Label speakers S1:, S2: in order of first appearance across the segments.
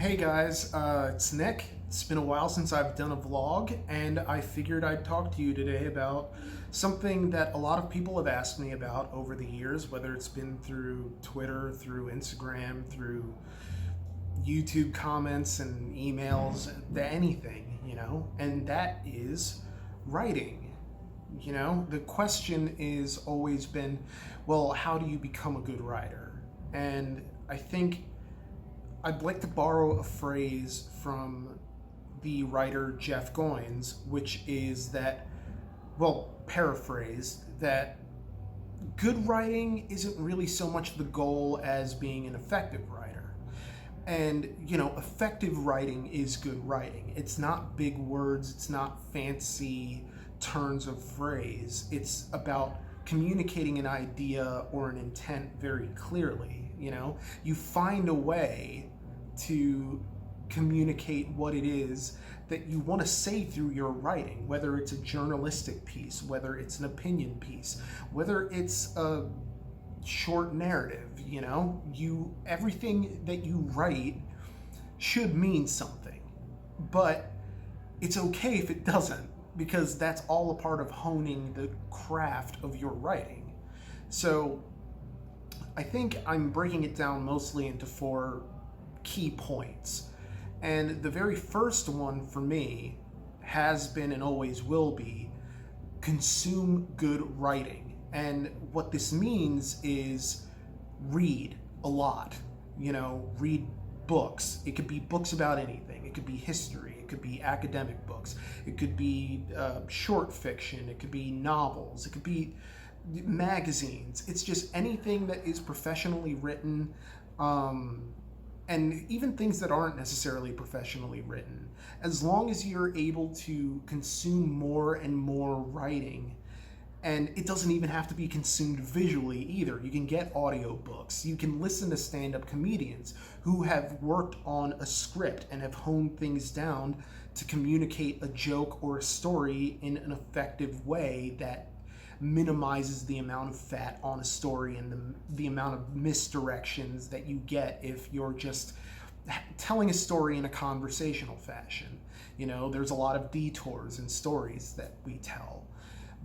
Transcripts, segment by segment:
S1: Hey guys, it's Nick. It's been a while since I've done a vlog, and I figured I'd talk to you today about something that a lot of people have asked me about over the years, whether it's been through Twitter, through Instagram, through YouTube comments and emails, anything, and that is writing. The question is always been, well, how do you become a good writer? And I think I'd like to borrow a phrase from the writer Jeff Goins, which is that, well, paraphrase, that good writing isn't really so much the goal as being an effective writer. And, effective writing is good writing. It's not big words, it's not fancy turns of phrase. It's about communicating an idea or an intent very clearly. You find a way to communicate what it is that you want to say through your writing, whether it's a journalistic piece, whether it's an opinion piece, whether it's a short narrative. Everything that you write should mean something, but it's okay if it doesn't, because that's all a part of honing the craft of your writing. So I think I'm breaking it down mostly into four key points. And the very first one for me has been and always will be: consume good writing. And what this means is read a lot. Read books. It could be books about anything. It could be history. It could be academic books. It could be short fiction. It could be novels. It could be magazines. It's just anything that is professionally written, and even things that aren't necessarily professionally written. As long as you're able to consume more and more writing, and it doesn't even have to be consumed visually either. You can get audiobooks. You can listen to stand-up comedians who have worked on a script and have honed things down to communicate a joke or a story in an effective way that minimizes the amount of fat on a story and the amount of misdirections that you get if you're just telling a story in a conversational fashion. There's a lot of detours in stories that we tell.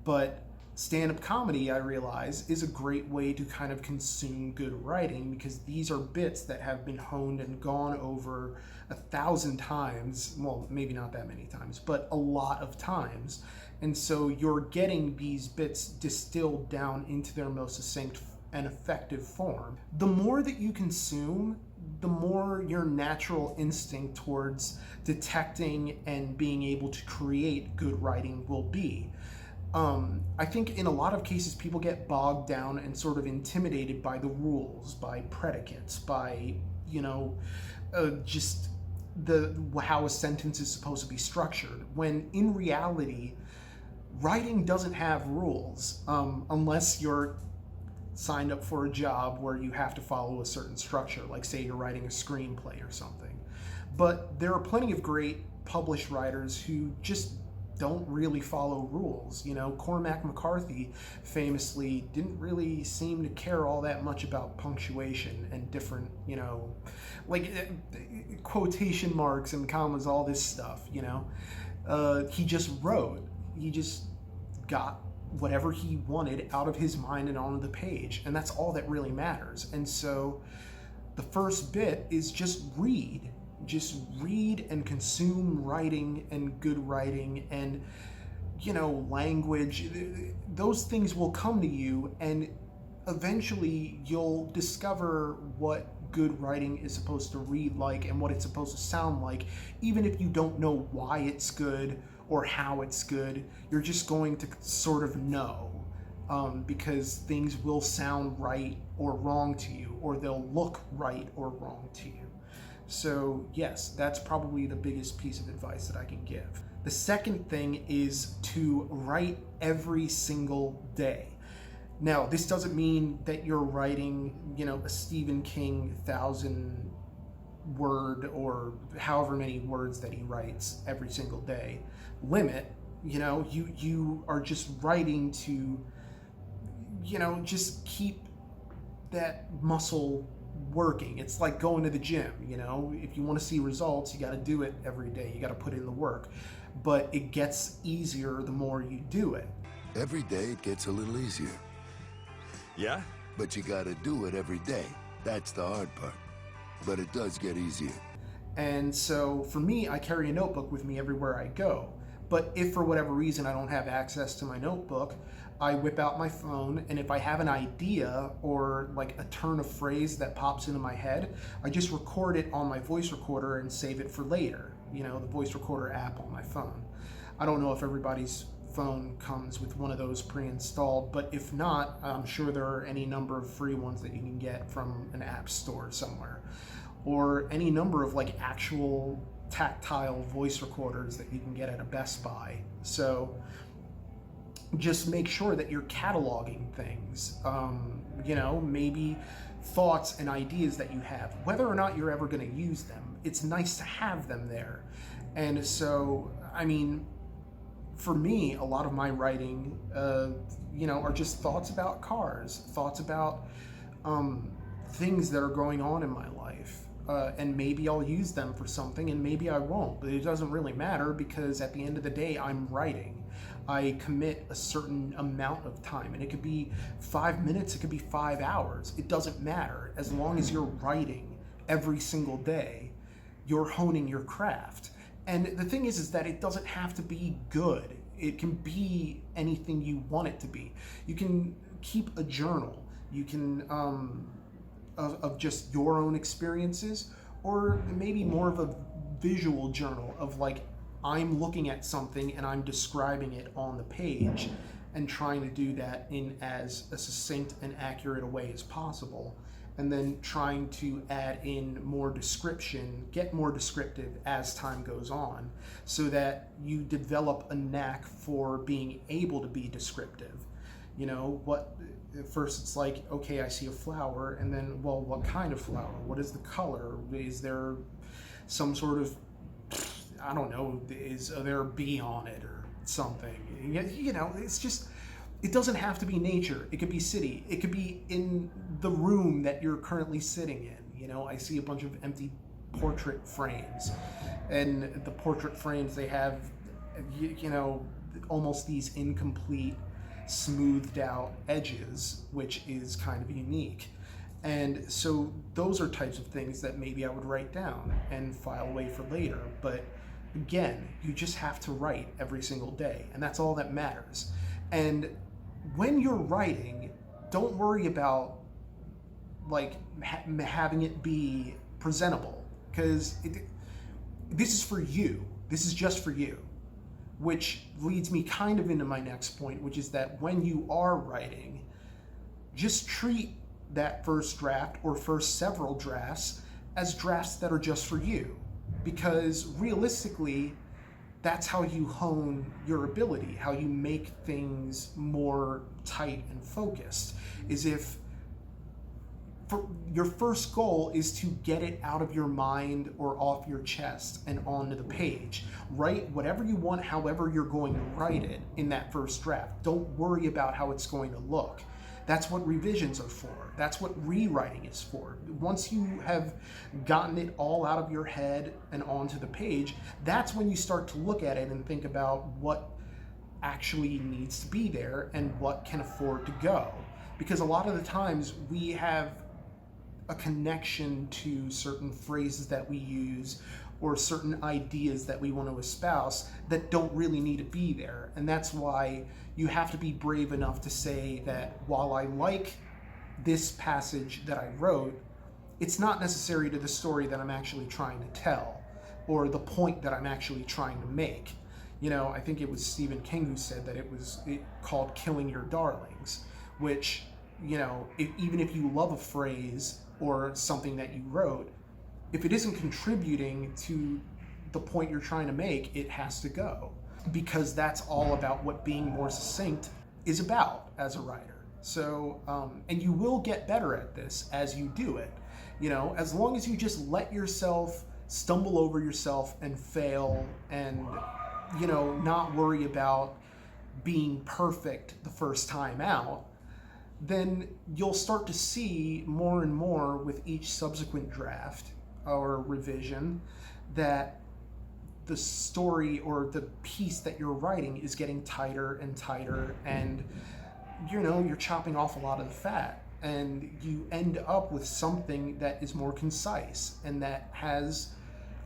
S1: But stand-up comedy, I realize, is a great way to kind of consume good writing, because these are bits that have been honed and gone over 1,000 times. Well, maybe not that many times, but a lot of times. And so you're getting these bits distilled down into their most succinct and effective form. The more that you consume, the more your natural instinct towards detecting and being able to create good writing will be. I think in a lot of cases people get bogged down and sort of intimidated by the rules, by predicates, by, just how a sentence is supposed to be structured, when in reality, writing doesn't have rules, unless you're signed up for a job where you have to follow a certain structure, like say you're writing a screenplay or something. But there are plenty of great published writers who just don't really follow rules. Cormac McCarthy famously didn't really seem to care all that much about punctuation and different, quotation marks and commas, all this stuff. He just wrote. He just got whatever he wanted out of his mind and onto the page, and that's all that really matters. And so the first bit is just read and consume writing and good writing, and language. Those things will come to you, and eventually you'll discover what good writing is supposed to read like and what it's supposed to sound like. Even if you don't know why it's good or how it's good, you're just going to sort of know, because things will sound right or wrong to you, or they'll look right or wrong to you. So yes, that's probably the biggest piece of advice that I can give. The second thing is to write every single day. Now, this doesn't mean that you're writing, a Stephen King 1,000 word or however many words that he writes every single day limit. You are just writing to, just keep that muscle working. It's like going to the gym, you know? If you want to see results, you got to do it every day. You got to put in the work. But it gets easier the more you do it.
S2: Every day it gets a little easier.
S3: Yeah?
S2: But you gotta do it every day. That's the hard part. But it does get easier.
S1: And so for me, I carry a notebook with me everywhere I go. But if for whatever reason I don't have access to my notebook, I whip out my phone, and if I have an idea or like a turn of phrase that pops into my head, I just record it on my voice recorder and save it for later. You know, the voice recorder app on my phone. I don't know if everybody's phone comes with one of those pre-installed, but if not, I'm sure there are any number of free ones that you can get from an app store somewhere, or any number of like actual tactile voice recorders that you can get at a Best Buy. So just make sure that you're cataloging things, you know, maybe thoughts and ideas that you have, whether or not you're ever going to use them. It's nice to have them there. And so, I mean, for me, a lot of my writing, you know, are just thoughts about cars, thoughts about things that are going on in my life. And maybe I'll use them for something and maybe I won't, but it doesn't really matter because at the end of the day, I'm writing. I commit a certain amount of time, and it could be 5 minutes, it could be 5 hours. It doesn't matter. As long as you're writing every single day, you're honing your craft. And the thing is that it doesn't have to be good. It can be anything you want it to be. You can keep a journal. You can, of just your own experiences, or maybe more of a visual journal of like, I'm looking at something and I'm describing it on the page and trying to do that in as a succinct and accurate a way as possible. And then trying to add in more description, get more descriptive as time goes on, so that you develop a knack for being able to be descriptive. You know, what at first it's like, okay, I see a flower, and then, well, what kind of flower? What is the color? Is there some sort of, I don't know, is there a bee on it or something? You know, it's just, it doesn't have to be nature. It could be city. It could be in the room that you're currently sitting in. You know, I see a bunch of empty portrait frames, and the portrait frames, they have, you know, almost these incomplete, smoothed out edges, which is kind of unique. And so those are types of things that maybe I would write down and file away for later. But again, you just have to write every single day, and that's all that matters. And when you're writing, don't worry about like having it be presentable, because this is for you. This is just for you, which leads me kind of into my next point, which is that when you are writing, just treat that first draft or first several drafts as drafts that are just for you, because realistically, that's how you hone your ability, how you make things more tight and focused, is if your first goal is to get it out of your mind or off your chest and onto the page. Write whatever you want, however you're going to write it in that first draft. Don't worry about how it's going to look. That's what revisions are for. That's what rewriting is for. Once you have gotten it all out of your head and onto the page, that's when you start to look at it and think about what actually needs to be there and what can afford to go. Because a lot of the times we have a connection to certain phrases that we use or certain ideas that we want to espouse that don't really need to be there. And that's why you have to be brave enough to say that while I like this passage that I wrote, it's not necessary to the story that I'm actually trying to tell or the point that I'm actually trying to make. You know, I think it was Stephen King who said that it called Killing Your Darlings, which, you know, even if you love a phrase or something that you wrote, if it isn't contributing to the point you're trying to make, it has to go, because that's all about what being more succinct is about as a writer. So, and you will get better at this as you do it, you know, as long as you just let yourself stumble over yourself and fail and, you know, not worry about being perfect the first time out. then you'll start to see more and more with each subsequent draft or revision that the story or the piece that you're writing is getting tighter and tighter, and you're chopping off a lot of the fat, and you end up with something that is more concise and that has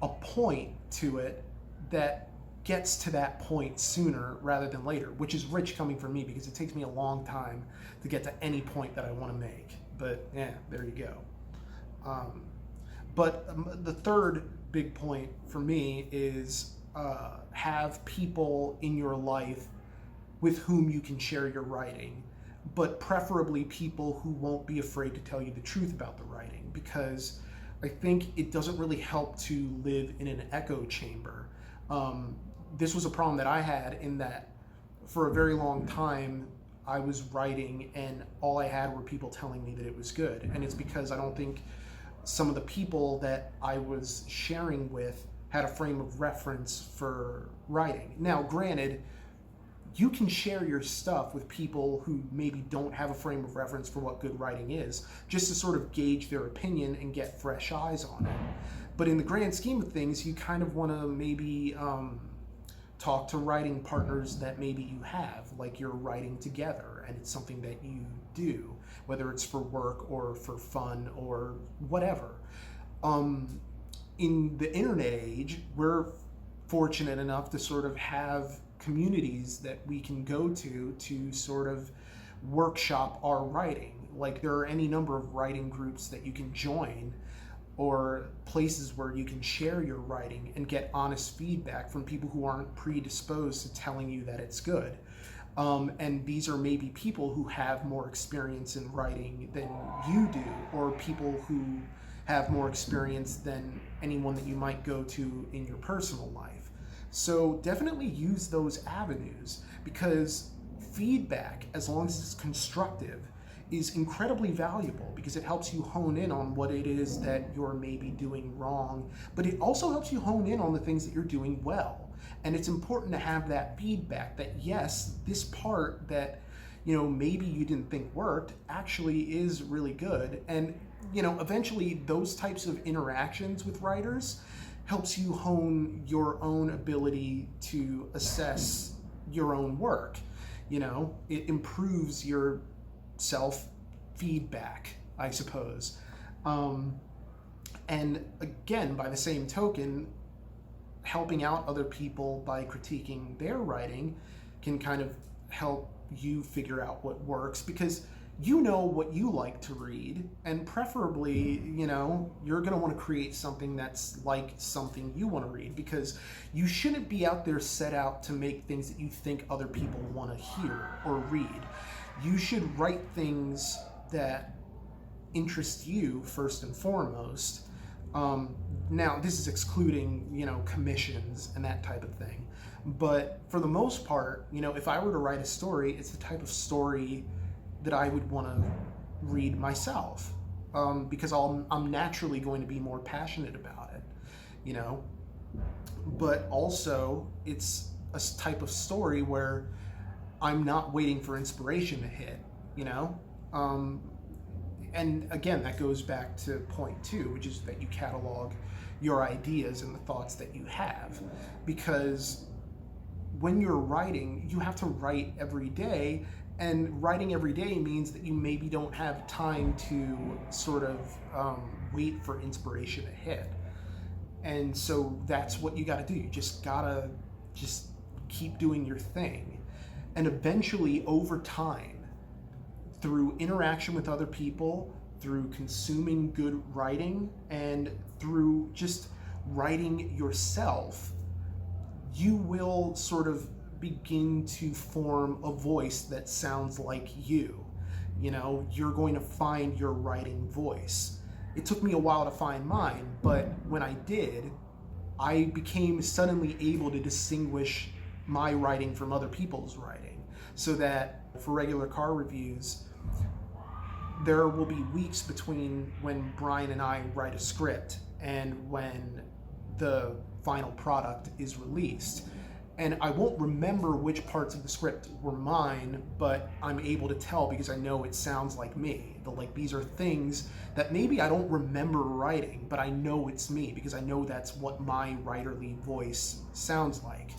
S1: a point to it that gets to that point sooner rather than later, which is rich coming from me because it takes me a long time to get to any point that I want to make. But yeah, there you go. But the third big point for me is have people in your life with whom you can share your writing, but preferably people who won't be afraid to tell you the truth about the writing, because I think it doesn't really help to live in an echo chamber. This was a problem that I had, in that for a very long time I was writing and all I had were people telling me that it was good. And it's because I don't think some of the people that I was sharing with had a frame of reference for writing. Now, granted, you can share your stuff with people who maybe don't have a frame of reference for what good writing is, just to sort of gauge their opinion and get fresh eyes on it. But in the grand scheme of things, you kind of want to maybe talk to writing partners that maybe you have, like you're writing together and it's something that you do, whether it's for work or for fun or whatever. In the internet age, we're fortunate enough to sort of have communities that we can go to sort of workshop our writing. Like, there are any number of writing groups that you can join, or places where you can share your writing and get honest feedback from people who aren't predisposed to telling you that it's good. And these are maybe people who have more experience in writing than you do, or people who have more experience than anyone that you might go to in your personal life. So definitely use those avenues, because feedback, as long as it's constructive, is incredibly valuable, because it helps you hone in on what it is that you're maybe doing wrong, but it also helps you hone in on the things that you're doing well. And it's important to have that feedback that, yes, this part that maybe you didn't think worked actually is really good. And eventually those types of interactions with writers helps you hone your own ability to assess your own work. It improves your self-feedback, I suppose. And again, by the same token, helping out other people by critiquing their writing can kind of help you figure out what works, because you know what you like to read, and preferably, you're going to want to create something that's like something you want to read, because you shouldn't be out there set out to make things that you think other people want to hear or read. You should write things that interest you first and foremost. Now, this is excluding, commissions and that type of thing. But for the most part, if I were to write a story, it's the type of story that I would want to read myself, because I'm naturally going to be more passionate about it, But also, it's a type of story where I'm not waiting for inspiration to hit, And again, that goes back to point 2, which is that you catalog your ideas and the thoughts that you have. Because when you're writing, you have to write every day, and writing every day means that you maybe don't have time to sort of wait for inspiration to hit. And so that's what you got to do. You just gotta keep doing your thing. And eventually, over time, through interaction with other people, through consuming good writing, and through just writing yourself, you will sort of begin to form a voice that sounds like you. You're going to find your writing voice. It took me a while to find mine, but when I did, I became suddenly able to distinguish my writing from other people's writing, so that for regular car reviews, there will be weeks between when Brian and I write a script and when the final product is released. And I won't remember which parts of the script were mine, but I'm able to tell because I know it sounds like me. These are things that maybe I don't remember writing, but I know it's me because I know that's what my writerly voice sounds like.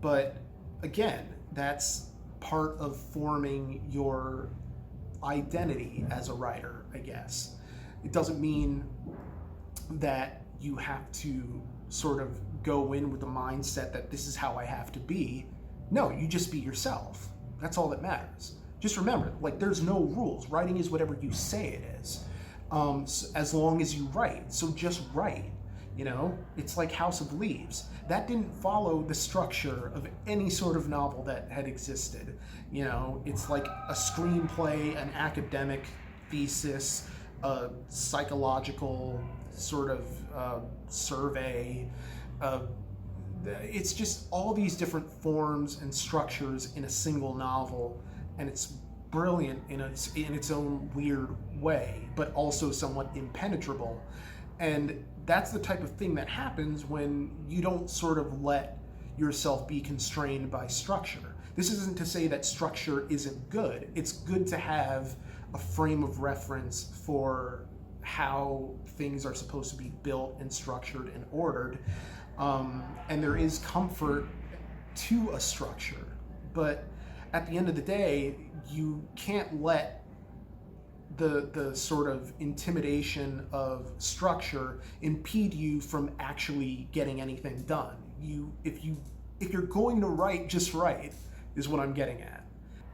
S1: But again, that's part of forming your identity as a writer, I guess. It doesn't mean that you have to sort of go in with the mindset that this is how I have to be. No, you just be yourself. That's all that matters. Just remember, there's no rules. Writing is whatever you say it is, as long as you write. So just write. It's like House of Leaves. That didn't follow the structure of any sort of novel that had existed. It's like a screenplay, an academic thesis, a psychological sort of survey. It's just all these different forms and structures in a single novel, and it's brilliant in its own weird way, but also somewhat impenetrable. And that's the type of thing that happens when you don't sort of let yourself be constrained by structure. This isn't to say that structure isn't good. It's good to have a frame of reference for how things are supposed to be built and structured and ordered. And there is comfort to a structure. But at the end of the day, you can't let the sort of intimidation of structure impede you from actually getting anything done. If you're going to write, just write, is what I'm getting at.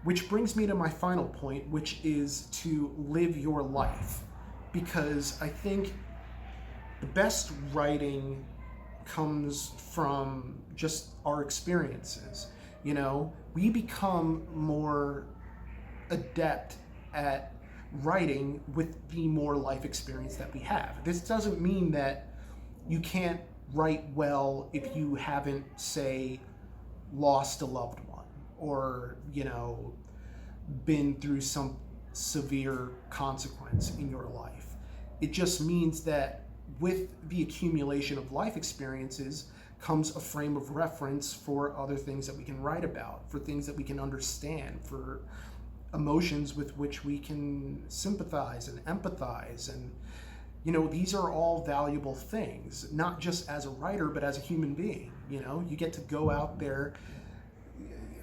S1: Which brings me to my final point, which is to live your life. Because I think the best writing comes from just our experiences. We become more adept at writing with the more life experience that we have. This doesn't mean that you can't write well if you haven't, say, lost a loved one or, been through some severe consequence in your life. It just means that with the accumulation of life experiences comes a frame of reference for other things that we can write about, for things that we can understand, for emotions with which we can sympathize and empathize. And, these are all valuable things, not just as a writer, but as a human being. You get to go out there.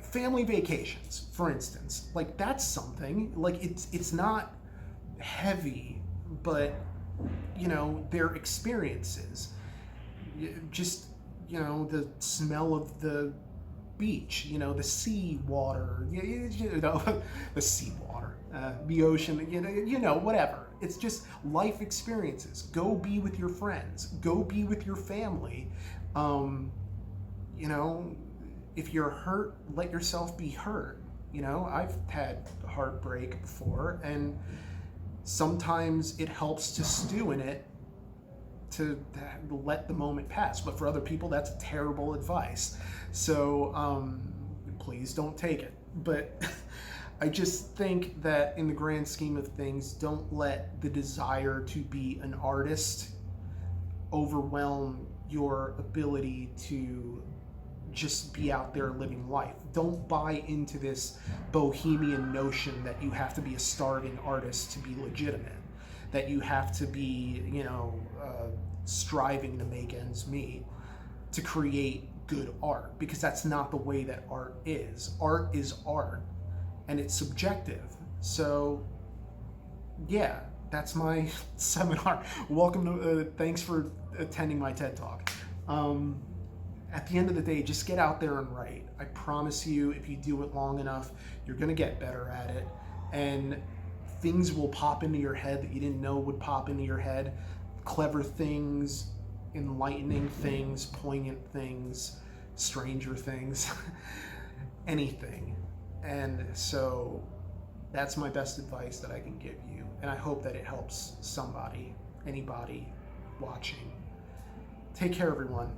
S1: Family vacations, for instance, that's something. It's not heavy, but their experiences. Just the smell of the beach, the sea water, the sea water, the ocean, whatever. It's just life experiences. Go be with your friends. Go be with your family. If you're hurt, let yourself be hurt. I've had heartbreak before, and sometimes it helps to stew in it to let the moment pass. But for other people, that's terrible advice. So please don't take it. But I just think that in the grand scheme of things, don't let the desire to be an artist overwhelm your ability to just be out there living life. Don't buy into this bohemian notion that you have to be a starving artist to be legitimate, that you have to be, striving to make ends meet to create good art, because that's not the way that art is. Art is art, and it's subjective. So, yeah, that's my seminar. Welcome to, thanks for attending my TED Talk. At the end of the day, just get out there and write. I promise you, if you do it long enough, you're gonna get better at it, and things will pop into your head that you didn't know would pop into your head. Clever things, enlightening things, poignant things, stranger things, anything. And so that's my best advice that I can give you, and I hope that it helps somebody, anybody watching. Take care, everyone.